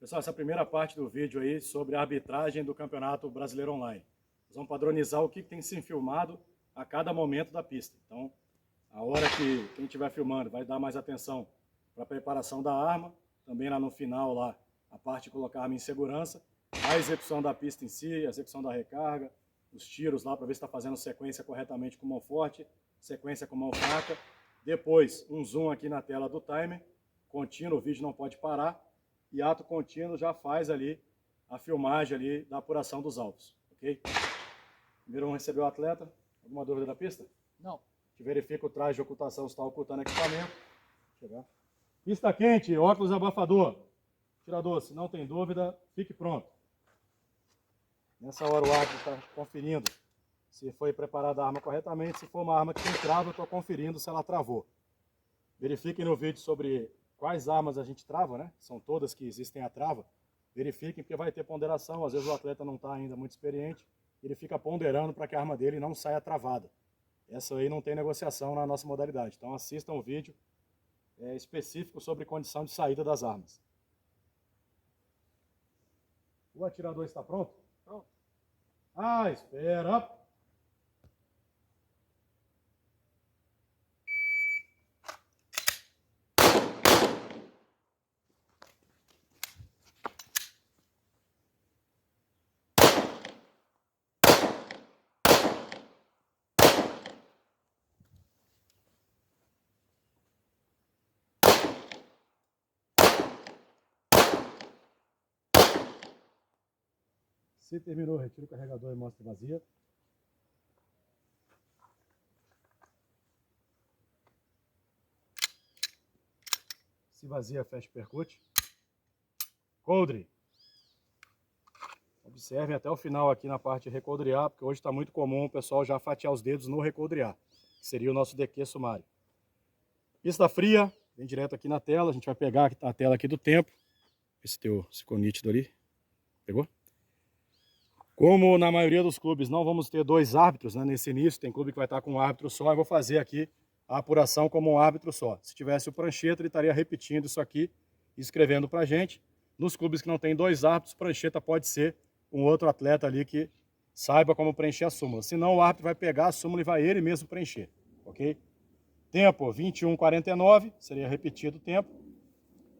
Pessoal, essa é a primeira parte do vídeo aí sobre a arbitragem do Campeonato Brasileiro Online. Nós vamos padronizar o que tem sido filmado a cada momento da pista. Então, a hora que quem estiver filmando vai dar mais atenção para a preparação da arma, também lá no final, lá, a parte de colocar a arma em segurança, a execução da pista em si, a execução da recarga, os tiros lá para ver se está fazendo sequência corretamente com mão forte, sequência com mão fraca. Depois, um zoom aqui na tela do timer, contínuo, o vídeo não pode parar. E ato contínuo já faz ali a filmagem ali da apuração dos alvos, ok? Primeiro vamos receber o atleta. Alguma dúvida da pista? Não. Te verifica o traje de ocultação se está ocultando equipamento. Chegar. Pista quente, óculos abafador. Tirador, se não tem dúvida, fique pronto. Nessa hora o árbitro está conferindo se foi preparada a arma corretamente. Se for uma arma que tem trava, eu estou conferindo se ela travou. Verifiquem no vídeo sobre quais armas a gente trava, né? São todas que existem a trava. Verifiquem, porque vai ter ponderação. Às vezes o atleta não está ainda muito experiente. Ele fica ponderando para que a arma dele não saia travada. Essa aí não tem negociação na nossa modalidade. Então assistam o vídeo específico sobre condição de saída das armas. O atirador está pronto? Pronto. Ah, espera! Se terminou, retira o carregador e mostra vazia. Se vazia, fecha e percute. Coldre. Observem até o final aqui na parte de recoldrear, porque hoje está muito comum o pessoal já fatiar os dedos no recoldrear, que seria o nosso DQ sumário. Pista fria, vem direto aqui na tela. A gente vai pegar a tela aqui do tempo. Ver se ficou nítido ali. Pegou? Como na maioria dos clubes não vamos ter dois árbitros, né, nesse início, tem clube que vai estar com um árbitro só, eu vou fazer aqui a apuração como um árbitro só. Se tivesse o prancheta, ele estaria repetindo isso aqui e escrevendo para a gente. Nos clubes que não tem dois árbitros, prancheta pode ser um outro atleta ali que saiba como preencher a súmula. Senão o árbitro vai pegar a súmula e vai ele mesmo preencher, ok? Tempo 21:49, seria repetido o tempo.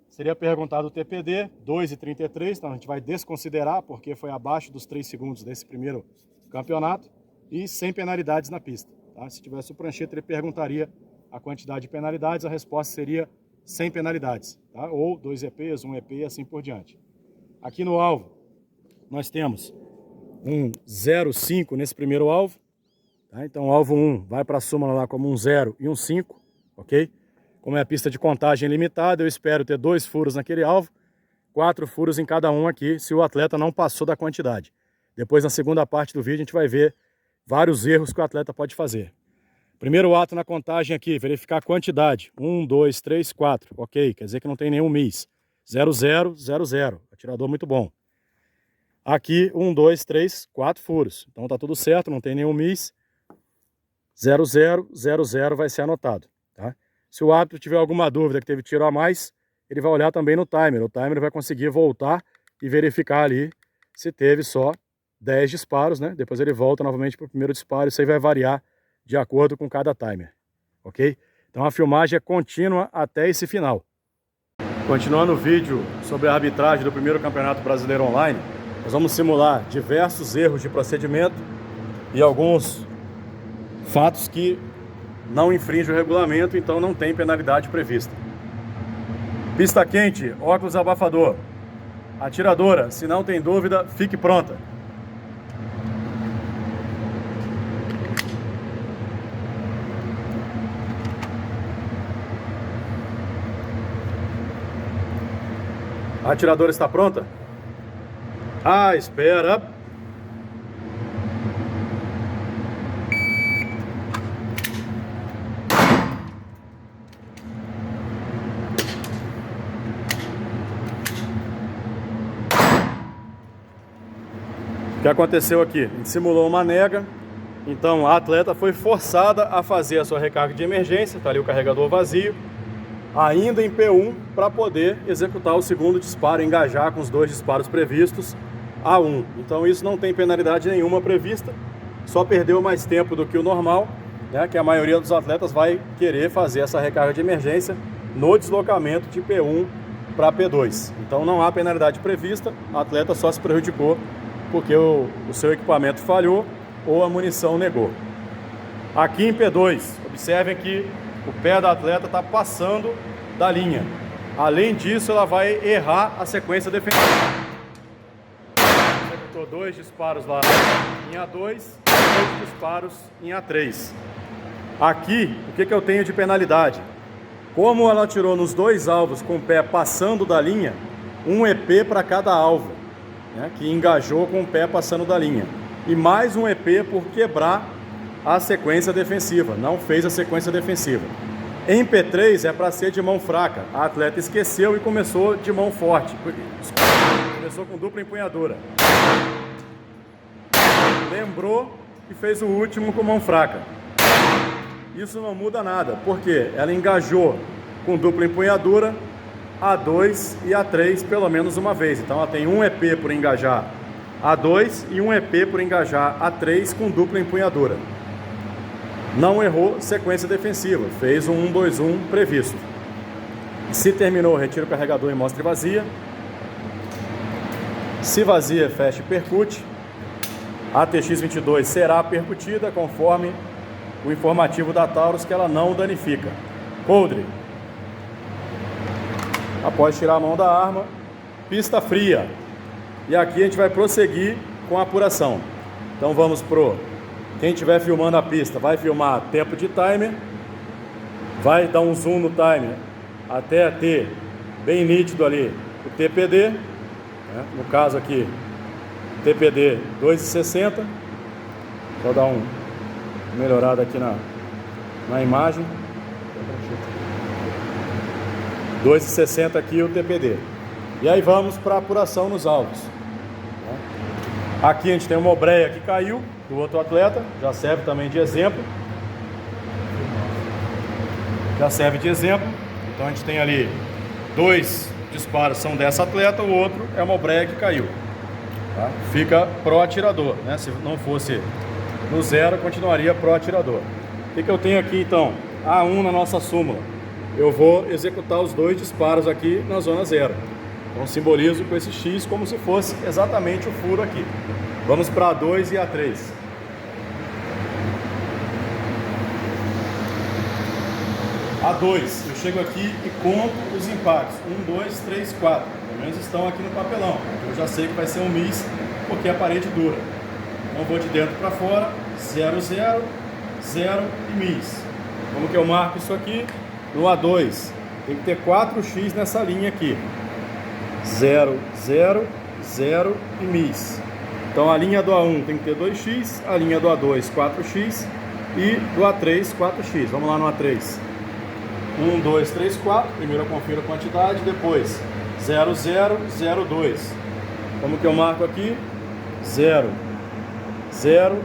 Seria perguntado o TPD, 2:33, então a gente vai desconsiderar, porque foi abaixo dos 3 segundos desse primeiro campeonato, e sem penalidades na pista. Tá? Se tivesse o prancheta, ele perguntaria a quantidade de penalidades, a resposta seria sem penalidades, tá? Ou 2 EPs, 1 EP e assim por diante. Aqui no alvo, nós temos um 0,5 nesse primeiro alvo, tá? Então o alvo 1 vai para a súmula lá como um 0 e um 5, ok? Como é a pista de contagem limitada, eu espero ter 2 furos naquele alvo, 4 furos em cada um aqui, se o atleta não passou da quantidade. Depois, na segunda parte do vídeo, a gente vai ver vários erros que o atleta pode fazer. Primeiro ato na contagem aqui, verificar a quantidade. 1, 2, 3, 4. Ok, quer dizer que não tem nenhum MIS. 0, 0, 0, 0. Atirador muito bom. Aqui, 1, 2, 3, 4 furos. Então tá tudo certo, não tem nenhum MIS. 0, 0, 0, 0 vai ser anotado, tá? Se o árbitro tiver alguma dúvida que teve tiro a mais, ele vai olhar também no timer. O timer vai conseguir voltar e verificar ali se teve só 10 disparos, né? Depois ele volta novamente para o primeiro disparo. Isso aí vai variar de acordo com cada timer, ok? Então a filmagem é contínua até esse final. Continuando o vídeo sobre a arbitragem do primeiro Campeonato Brasileiro Online, nós vamos simular diversos erros de procedimento e alguns fatos que não infringe o regulamento, então não tem penalidade prevista. Pista quente, óculos abafador. Atiradora, se não tem dúvida, fique pronta. A atiradora está pronta? Ah, espera. O que aconteceu aqui? A gente simulou uma nega, então a atleta foi forçada a fazer a sua recarga de emergência, está ali o carregador vazio. ainda em P1 para poder executar o segundo disparo, engajar com os 2 disparos previstos a 1. Então isso não tem penalidade nenhuma prevista, só perdeu mais tempo do que o normal, né, que a maioria dos atletas vai querer fazer essa recarga de emergência no deslocamento de P1 para P2. Então não há penalidade prevista, o atleta só se prejudicou porque o seu equipamento falhou ou a munição negou. Aqui em P2, observem que o pé da atleta está passando da linha. Além disso, ela vai errar a sequência defensiva. Executou 2 disparos lá em A2, 2 disparos em A3. Aqui, o que eu tenho de penalidade? Como ela atirou nos 2 alvos com o pé passando da linha, 1 EP para cada alvo, né, que engajou com o pé passando da linha. E mais 1 EP por quebrar a sequência defensiva, não fez a sequência defensiva. Em P3 é para ser de mão fraca, a atleta esqueceu e começou de mão forte, começou com dupla empunhadura. Lembrou e fez o último com mão fraca. Isso não muda nada, porque ela engajou com dupla empunhadura A2 e A3 pelo menos uma vez. Então ela tem 1 EP por engajar A2 e 1 EP por engajar A3 com dupla empunhadura. Não errou sequência defensiva, fez o 1-2-1 previsto. Se terminou, retira o carregador e mostre vazia. Se vazia, fecha e percute. A TX-22 será percutida conforme o informativo da Taurus, que ela não danifica. Coldre. Após tirar a mão da arma, pista fria. E aqui a gente vai prosseguir com a apuração. Então vamos pro... Quem estiver filmando a pista vai filmar tempo de timer, vai dar um zoom no timer até ter bem nítido ali o TPD, né? No caso aqui, TPD 2,60. Vou dar uma melhorada aqui na imagem. 2,60 aqui o TPD. E aí vamos para a apuração nos alvos. Aqui a gente tem uma obreia que caiu do outro atleta, já serve também de exemplo. Então a gente tem ali 2 disparos são dessa atleta, o outro é uma obreia que caiu. Tá? Fica pro atirador, né? Se não fosse no 0, continuaria pro atirador. O que eu tenho aqui então? A1 na nossa súmula. Eu vou executar os 2 disparos aqui na zona 0. Então simbolizo com esse X como se fosse exatamente o furo aqui. Vamos para A2 e A3. A2, eu chego aqui e conto os impactos. 1, 2, 3, 4. Pelo menos estão aqui no papelão. Eu já sei que vai ser um MIS, porque é a parede dura. Então vou de dentro para fora, 0, 0, 0 e MIS. Como que eu marco isso aqui? No A2, tem que ter 4x nessa linha aqui. 0, 0, 0 e MIS. Então a linha do A1 tem que ter 2x, a linha do A2 4x e do A3 4x. Vamos lá no A3. 1, 2, 3, 4. Primeiro eu confiro a quantidade, depois 0, 0, 0, 2. Como que eu marco aqui? 0, 0,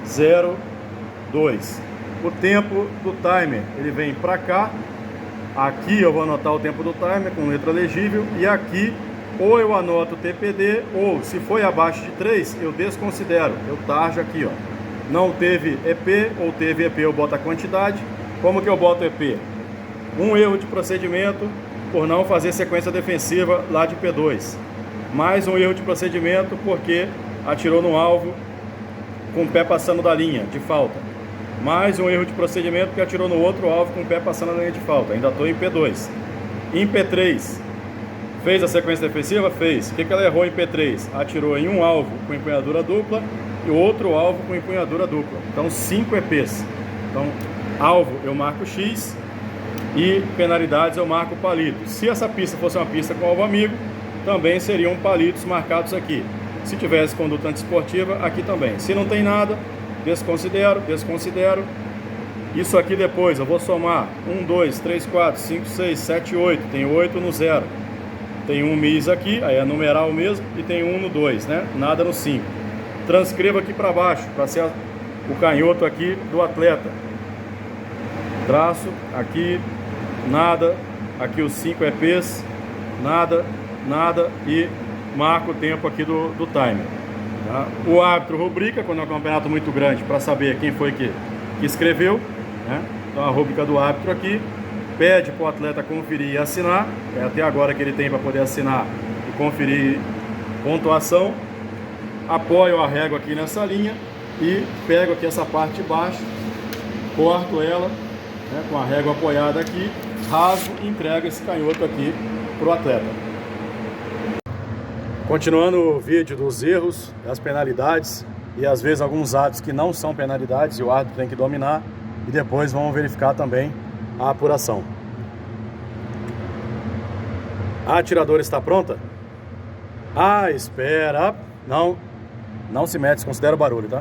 0, 2. O tempo do timer, ele vem para cá. Aqui eu vou anotar o tempo do timer com letra legível. E aqui, ou eu anoto o TPD, ou se foi abaixo de 3, eu desconsidero. Eu tarjo aqui, ó. Não teve EP, ou teve EP, eu boto a quantidade. Como que eu boto EP? Um erro de procedimento por não fazer sequência defensiva lá de P2. Mais um erro de procedimento porque atirou no alvo com o pé passando da linha de falta. Mais um erro de procedimento porque atirou no outro alvo com o pé passando da linha de falta. Ainda estou em P2. Em P3, fez a sequência defensiva? Fez. O que ela errou em P3? Atirou em um alvo com empunhadura dupla e outro alvo com empunhadura dupla. Então 5 EPs. Então alvo eu marco X e penalidades eu marco palito. Se essa pista fosse uma pista com alvo amigo, também seriam palitos marcados aqui. Se tivesse conduta antiesportiva, aqui também. Se não tem nada, desconsidero, desconsidero. Isso aqui depois eu vou somar 1, 2, 3, 4, 5, 6, 7, 8. Tem 8 no 0. Tem um MIS aqui, aí é numeral mesmo, e tem 1 no 2, né? Nada no 5. Transcreva aqui para baixo, para ser o canhoto aqui do atleta. Traço aqui nada. Aqui os 5 EPs, nada, nada, e marca o tempo aqui do timer. Tá? O árbitro rubrica quando é um campeonato muito grande para saber quem foi que escreveu, né? Então a rubrica do árbitro aqui, pede para o atleta conferir e assinar, é até agora que ele tem para poder assinar e conferir pontuação. Apoio a régua aqui nessa linha e pego aqui essa parte de baixo, corto ela, né, com a régua apoiada aqui, rasgo e entrego esse canhoto aqui para o atleta. Continuando o vídeo dos erros, das penalidades e às vezes alguns atos que não são penalidades e o árbitro tem que dominar, e depois vamos verificar também a apuração. A atiradora está pronta? Ah, espera. Não se mete, considera o barulho, tá?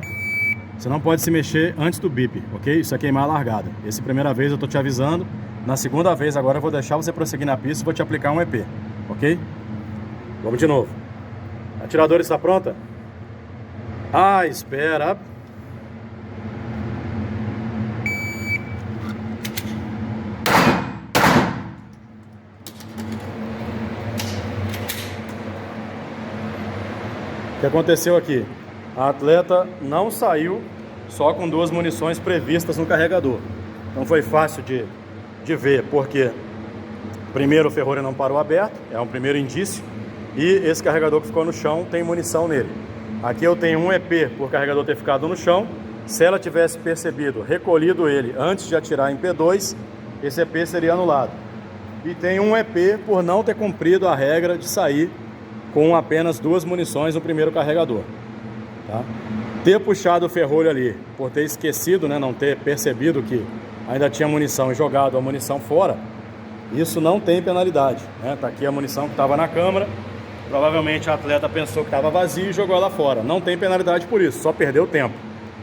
Você não pode se mexer antes do bip, ok? Isso é queimar a largada. Essa primeira vez eu tô te avisando. Na segunda vez agora eu vou deixar você prosseguir na pista e vou te aplicar um EP, ok? Vamos de novo. A atiradora está pronta? Ah, espera. O que aconteceu aqui? A atleta não saiu só com 2 munições previstas no carregador. Então foi fácil de ver, porque primeiro o ferrolho não parou aberto, é um primeiro indício, e esse carregador que ficou no chão tem munição nele. Aqui eu tenho um EP por carregador ter ficado no chão. Se ela tivesse percebido, recolhido ele antes de atirar em P2, esse EP seria anulado. E tem um EP por não ter cumprido a regra de sair com apenas 2 munições no primeiro carregador. Tá? Ter puxado o ferrolho ali, por ter esquecido, né, não ter percebido que ainda tinha munição e jogado a munição fora, isso não tem penalidade, né? Tá aqui a munição que estava na câmara, provavelmente a atleta pensou que estava vazia e jogou ela fora. Não tem penalidade por isso, só perdeu tempo.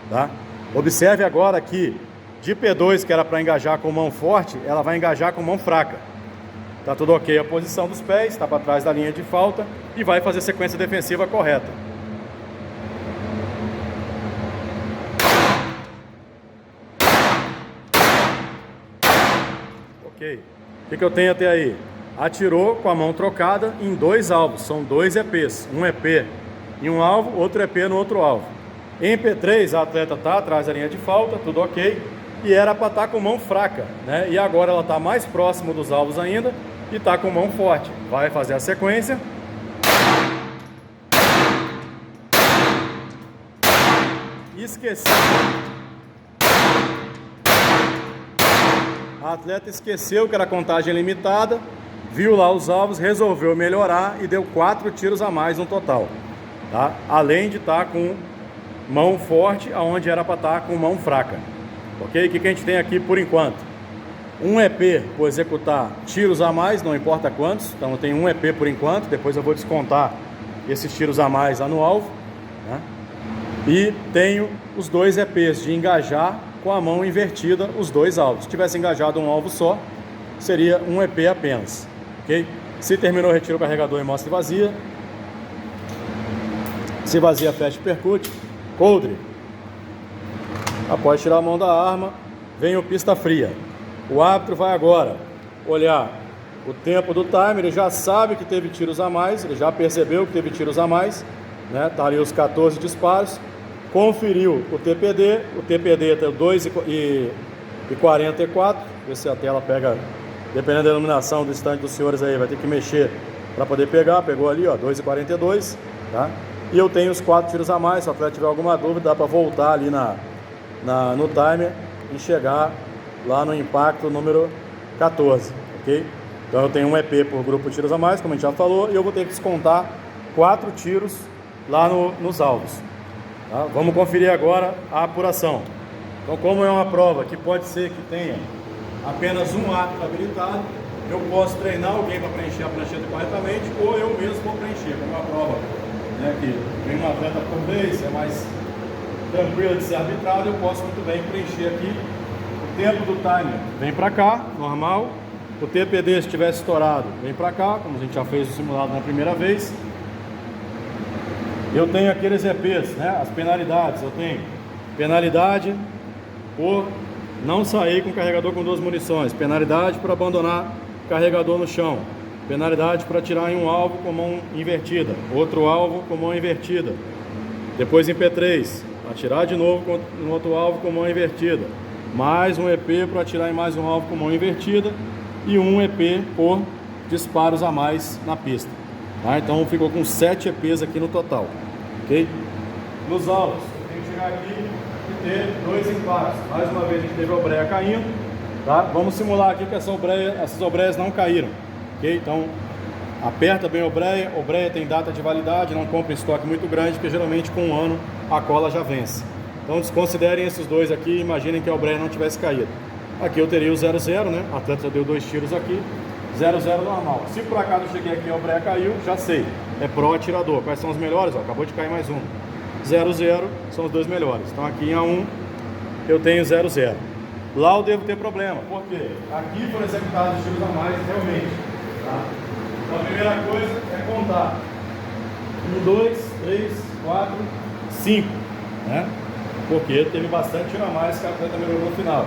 Tá? Observe agora que de P2, que era para engajar com mão forte, ela vai engajar com mão fraca. Tá tudo ok a posição dos pés, está para trás da linha de falta e vai fazer sequência defensiva correta. Ok. O que eu tenho até aí? Atirou com a mão trocada em 2 alvos, são 2 EPs, um EP em um alvo, outro EP no outro alvo. Em P3 a atleta está atrás da linha de falta, tudo ok, e era para estar com mão fraca, né? E agora ela está mais próximo dos alvos ainda e está com mão forte. Vai fazer a sequência. Esqueceu. A atleta esqueceu que era contagem limitada, viu lá os alvos, resolveu melhorar e deu 4 tiros a mais no total. Tá? Além de estar com mão forte, aonde era para estar com mão fraca. Ok? O que a gente tem aqui por enquanto? Um EP por executar tiros a mais, não importa quantos. Então eu tenho um EP por enquanto, depois eu vou descontar esses tiros a mais lá no alvo. Né? E tenho os 2 EPs de engajar com a mão invertida os 2 alvos. Se tivesse engajado um alvo só, seria um EP apenas. Ok? Se terminou, retira o carregador e mostra vazia. Se vazia, fecha e percute. Coldre. Após tirar a mão da arma, vem o pista fria. O árbitro vai agora olhar o tempo do timer, ele já sabe que teve tiros a mais, ele já percebeu que teve tiros a mais, né? Tá ali os 14 disparos. Conferiu o TPD tem 2,44, ver se a tela pega, dependendo da iluminação do stand dos senhores aí, vai ter que mexer para poder pegar, pegou ali, ó, 2,42, tá? E eu tenho os 4 tiros a mais, se o atleta tiver alguma dúvida, dá para voltar ali no timer e chegar lá no impacto número 14, ok? Então eu tenho um EP por grupo de tiros a mais, como a gente já falou, e eu vou ter que descontar 4 tiros lá nos alvos. Tá? Vamos conferir agora a apuração. Então, como é uma prova que pode ser que tenha apenas um árbitro habilitado, eu posso treinar alguém para preencher a prancheta corretamente, ou eu mesmo vou preencher, como é uma prova, né, que vem um atleta por vez, é mais tranquila de ser arbitrado, eu posso muito bem preencher aqui o tempo do timer. Vem para cá, normal. O TPD, se estiver estourado, vem para cá, como a gente já fez o simulado na primeira vez. Eu tenho aqueles EPs, né, as penalidades. Eu tenho penalidade por Não sair com carregador com 2 munições. Penalidade por abandonar carregador no chão. Penalidade para atirar em um alvo com mão invertida. Outro alvo com mão invertida. Depois em P3, atirar de novo no outro alvo com mão invertida. Mais um EP para atirar em mais um alvo com mão invertida. E um EP por disparos a mais na pista. Tá? Então ficou com 7 EPs aqui no total. Ok? Nos alvos, eu tenho que chegar aqui e ter 2 impactos. Mais uma vez a gente teve a obreia caindo. Tá? Vamos simular aqui que essas obreias não caíram. Ok? Então aperta bem a obreia tem data de validade, não compra em estoque muito grande, porque geralmente com um ano a cola já vence. Então desconsiderem esses dois aqui e imaginem que a obreia não tivesse caído. Aqui eu teria o 0,0, né? O atleta já deu 2 tiros aqui, 0,0 normal. Se por acaso eu cheguei aqui e a obreia caiu, já sei, é pro atirador. Quais são os melhores? Ó, acabou de cair mais um. 0,0 são os 2 melhores. Então aqui em A1 eu tenho 0,0. Lá eu devo ter problema, por quê? Aqui foram executados os tiros a mais realmente. Tá? Então a primeira coisa é contar. 1, 2, 3, 4, 5. Né? Porque teve bastante tiro a mais que a atleta melhorou no final.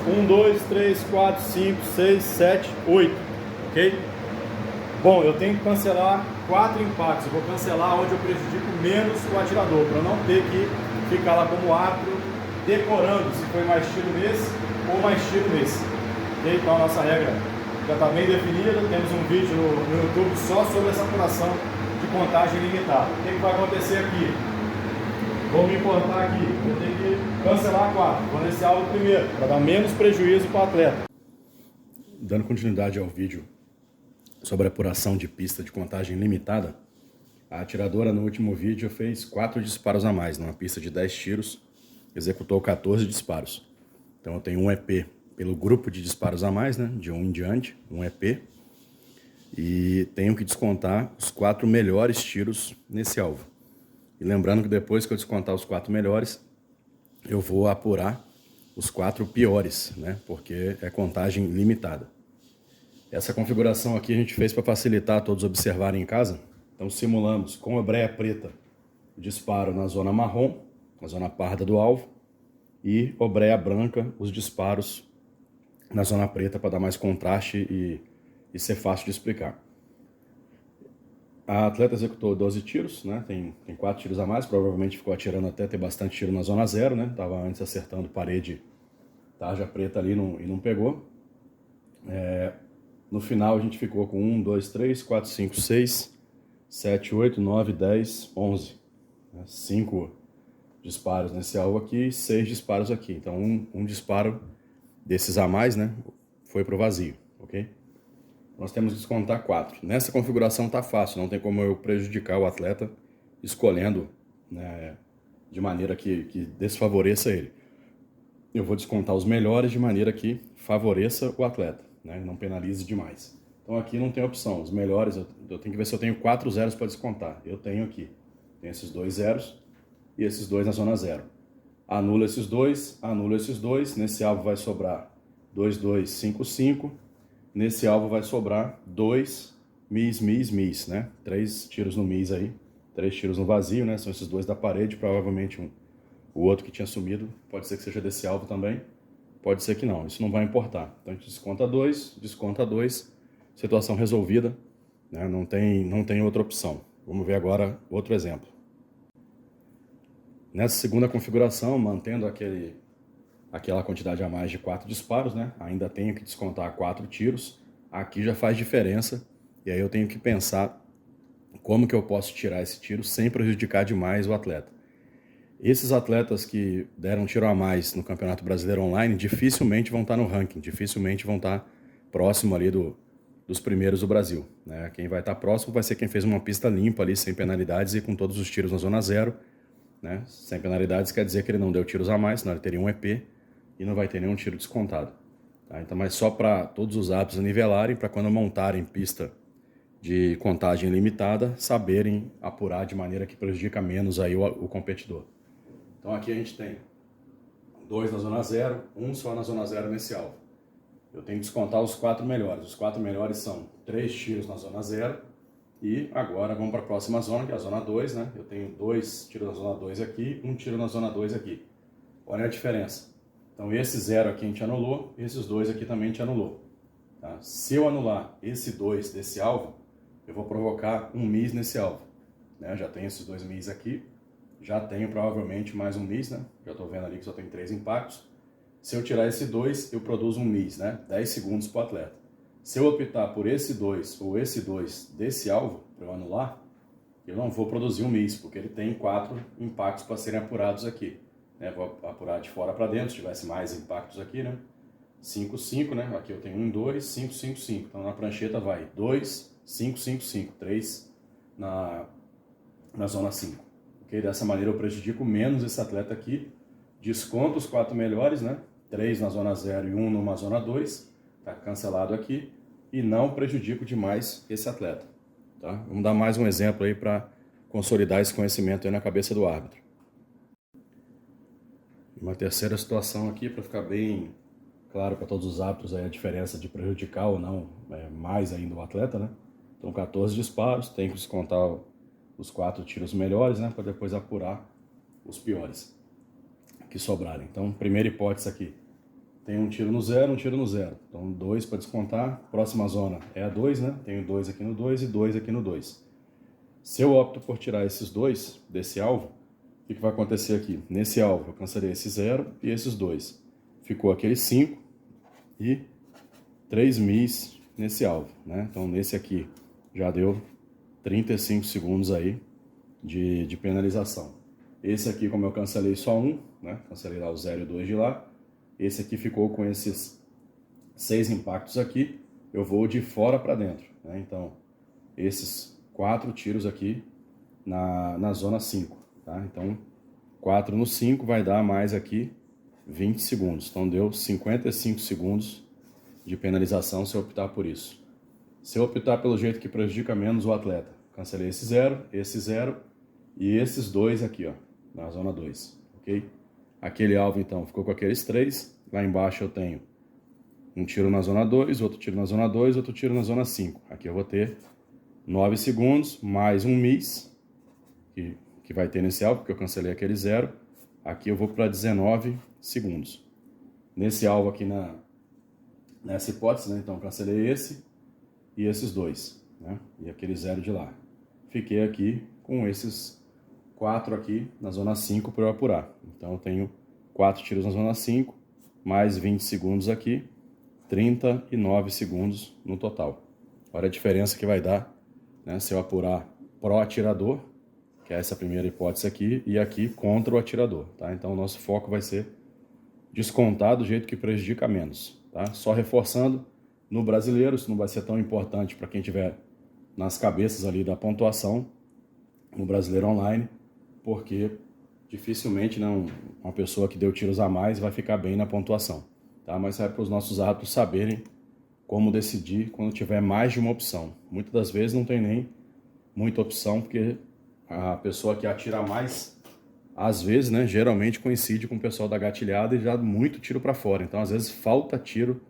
1, 2, 3, 4, 5, 6, 7, 8. Ok? Bom, eu tenho que cancelar 4 impactos. Eu vou cancelar onde eu prejudico menos o atirador, para não ter que ficar lá como árbitro decorando se foi mais tiro nesse ou mais tiro nesse. Ok? Então a nossa regra já está bem definida. Temos um vídeo no YouTube só sobre essa apuração de contagem limitada. O que vai acontecer aqui? Vou me importar aqui. Eu tenho que cancelar 4. Vou nesse alvo primeiro, para dar menos prejuízo para o atleta. Dando continuidade ao vídeo sobre a apuração de pista de contagem limitada, a atiradora no último vídeo fez 4 disparos a mais, numa pista de 10 tiros, executou 14 disparos. Então eu tenho um EP pelo grupo de disparos a mais, né, de 1 em diante, um EP, e tenho que descontar os 4 melhores tiros nesse alvo. E lembrando que depois que eu descontar os 4 melhores, eu vou apurar os 4 piores, né, porque é contagem limitada. Essa configuração aqui a gente fez para facilitar todos observarem em casa. Então simulamos com a breia preta o disparo na zona marrom, na zona parda do alvo, e obreia branca os disparos na zona preta para dar mais contraste e ser fácil de explicar. A atleta executou 12 tiros, né? Tem 4 tiros a mais, provavelmente ficou atirando até ter bastante tiro na zona 0, né? Tava antes acertando parede, tarja preta ali e não pegou. No final a gente ficou com 1, 2, 3, 4, 5, 6, 7, 8, 9, 10, 11. 5 disparos nesse alvo aqui, 6 disparos aqui. Então um disparo desses a mais, né, foi pro vazio, ok? Nós temos que descontar 4. Nessa configuração tá fácil, não tem como eu prejudicar o atleta escolhendo, né, de maneira que desfavoreça ele. Eu vou descontar os melhores de maneira que favoreça o atleta, né, não penalize demais. Então aqui não tem opção, os melhores, eu tenho que ver se eu tenho 4 zeros para descontar. Eu tenho aqui, tem esses 2 zeros e esses 2 na zona 0. Anula esses 2, anula esses 2, nesse alvo vai sobrar 2, 2, 5, 5. Nesse alvo vai sobrar 2 mis, né? 3 tiros no mis aí, 3 tiros no vazio, né? São esses 2 da parede, provavelmente o outro que tinha sumido, pode ser que seja desse alvo também, pode ser que não, isso não vai importar. Então a gente desconta 2, situação resolvida, né? Não tem outra opção. Vamos ver agora outro exemplo. Nessa segunda configuração, mantendo aquela quantidade a mais de 4 disparos, né? Ainda tenho que descontar 4 tiros. Aqui já faz diferença. E aí eu tenho que pensar como que eu posso tirar esse tiro sem prejudicar demais o atleta. Esses atletas que deram tiro a mais no Campeonato Brasileiro Online dificilmente vão estar no ranking, dificilmente vão estar próximo ali dos primeiros do Brasil, né? Quem vai estar próximo vai ser quem fez uma pista limpa ali, sem penalidades e com todos os tiros na zona 0. Né? Sem penalidades quer dizer que ele não deu tiros a mais, senão ele teria um EP e não vai ter nenhum tiro descontado. Tá? Então, mas só para todos os árbitros nivelarem, para quando montarem pista de contagem limitada, saberem apurar de maneira que prejudica menos aí o competidor. Então aqui a gente tem 2 na zona 0, 1 só na zona 0 nesse alvo. Eu tenho que descontar os 4 melhores. Os 4 melhores são 3 tiros na zona 0, e agora vamos para a próxima zona, que é a zona 2, né? Eu tenho 2 tiros na zona 2 aqui, 1 tiro na zona 2 aqui. Olha a diferença. Então esse 0 aqui a gente anulou, esses 2 aqui também a gente anulou. Tá? Se eu anular esse 2 desse alvo, eu vou provocar um miss nesse alvo. Né? Já tenho esses 2 miss aqui, já tenho provavelmente mais um miss, né? Já estou vendo ali que só tem 3 impactos. Se eu tirar esse 2, eu produzo um miss, né? 10 segundos para o atleta. Se eu optar por esse 2 ou esse 2 desse alvo, para eu anular, eu não vou produzir um miss, porque ele tem 4 impactos para serem apurados aqui. Né? Vou apurar de fora para dentro, se tivesse mais impactos aqui, né? 5, 5, né? Aqui eu tenho 1, 2, 5, 5, 5. Então na prancheta vai 2, 5, 5, 5. 3 na zona 5. Okay? Dessa maneira eu prejudico menos esse atleta aqui. Desconto os 4 melhores, né? 3 na zona 0 e 1 numa zona 2. Tá cancelado aqui. E não prejudico demais esse atleta. Tá? Vamos dar mais um exemplo aí para consolidar esse conhecimento aí na cabeça do árbitro. Uma terceira situação aqui, para ficar bem claro para todos os árbitros aí a diferença de prejudicar ou não mais ainda o atleta, né? Então 14 disparos, tem que descontar os 4 tiros melhores, né? Para depois apurar os piores que sobrarem. Então, primeira hipótese aqui, tem um tiro no 0, um tiro no 0. Então 2 para descontar, próxima zona é a 2, né? Tenho 2 aqui no 2 e 2 aqui no 2. Se eu opto por tirar esses 2 desse alvo, o que vai acontecer aqui? Nesse alvo eu cancelei esse 0 e esses 2. Ficou aquele 5 e 3 miss nesse alvo, né? Então nesse aqui já deu 35 segundos aí de penalização. Esse aqui, como eu cancelei só um, né? Cancelei lá o 0 e o 2 de lá. Esse aqui ficou com esses 6 impactos aqui. Eu vou de fora para dentro, né? Então esses 4 tiros aqui na zona 5, tá? Então 4 no 5 vai dar mais aqui 20 segundos. Então deu 55 segundos de penalização se eu optar por isso. Se eu optar pelo jeito que prejudica menos o atleta, cancelei esse 0 e esses 2 aqui, ó, na zona 2, ok? Aquele alvo então ficou com aqueles 3. Lá embaixo eu tenho um tiro na zona 2, outro tiro na zona 2, outro tiro na zona 5. Aqui eu vou ter 9 segundos, mais um miss, que vai ter nesse alvo, porque eu cancelei aquele 0. Aqui eu vou para 19 segundos. Nesse alvo aqui, nessa hipótese, né? Então cancelei esse e esses 2, né? E aquele 0 de lá. Fiquei aqui com esses 4 aqui na zona 5 para eu apurar. Então eu tenho 4 tiros na zona 5, mais 20 segundos aqui, 39 segundos no total. Olha a diferença que vai dar, né, se eu apurar pro atirador, que é essa primeira hipótese aqui, e aqui contra o atirador, tá? Então o nosso foco vai ser descontar do jeito que prejudica menos, tá? Só reforçando, no brasileiro isso não vai ser tão importante para quem tiver nas cabeças ali da pontuação, no brasileiro online, porque dificilmente, né, uma pessoa que deu tiros a mais vai ficar bem na pontuação, tá? Mas é para os nossos árbitros saberem como decidir quando tiver mais de uma opção. Muitas das vezes não tem nem muita opção, porque a pessoa que atira mais, às vezes, né, geralmente coincide com o pessoal da gatilhada e já muito tiro para fora. Então, às vezes, falta tiro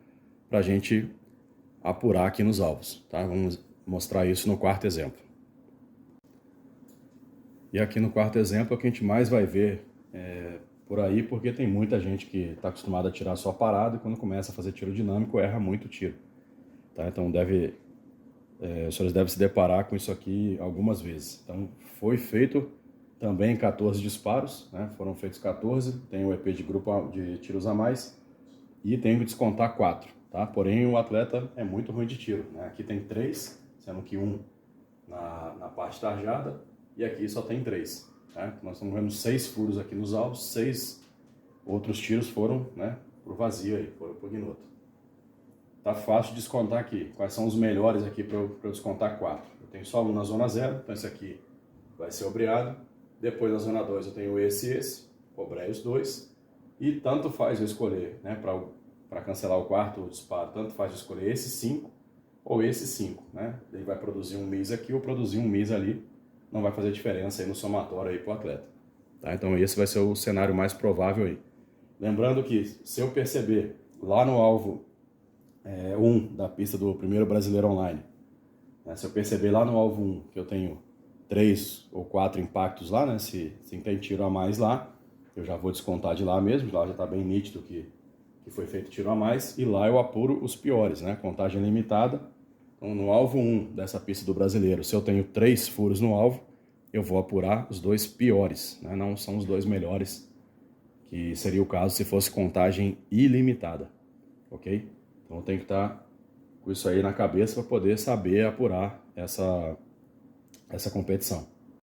para a gente apurar aqui nos alvos, tá? Vamos mostrar isso no quarto exemplo. E aqui no quarto exemplo é o que a gente mais vai ver por aí, porque tem muita gente que está acostumada a tirar só parado e quando começa a fazer tiro dinâmico erra muito tiro, tá? Então os senhores devem se deparar com isso aqui algumas vezes. Então foi feito também 14 disparos, né? Foram feitos 14, tem o EP de grupo de tiros a mais e tem que descontar 4, tá? Porém o atleta é muito ruim de tiro, né? Aqui tem 3, sendo que 1 na parte tarjada e aqui só tem 3, tá? Nós estamos vendo 6 furos aqui nos alvos, 6 outros tiros foram, né, pro vazio aí, foram pro ignoto. Tá fácil de descontar aqui. Quais são os melhores aqui para eu descontar 4? Eu tenho só um na zona 0, então esse aqui vai ser obriado. Depois na zona 2 eu tenho esse e esse, cobrei os 2. E tanto faz eu escolher, né, para cancelar o quarto disparo, tanto faz eu escolher esse 5 ou esse 5, né? Ele vai produzir um miss aqui ou produzir um miss ali, não vai fazer diferença aí no somatório aí pro atleta. Tá? Então esse vai ser o cenário mais provável aí. Lembrando que se eu perceber lá no alvo 1 da pista do primeiro brasileiro online, né, se eu perceber lá no alvo 1 que eu tenho 3 ou 4 impactos lá, né, se tem tiro a mais lá, eu já vou descontar de lá mesmo, de lá já está bem nítido que foi feito tiro a mais, e lá eu apuro os piores, né? Contagem limitada. Então, no alvo 1 dessa pista do Brasileiro, se eu tenho 3 furos no alvo, eu vou apurar os 2 piores, né? Não são os 2 melhores, que seria o caso se fosse contagem ilimitada, ok? Então eu tenho que estar com isso aí na cabeça para poder saber apurar essa competição.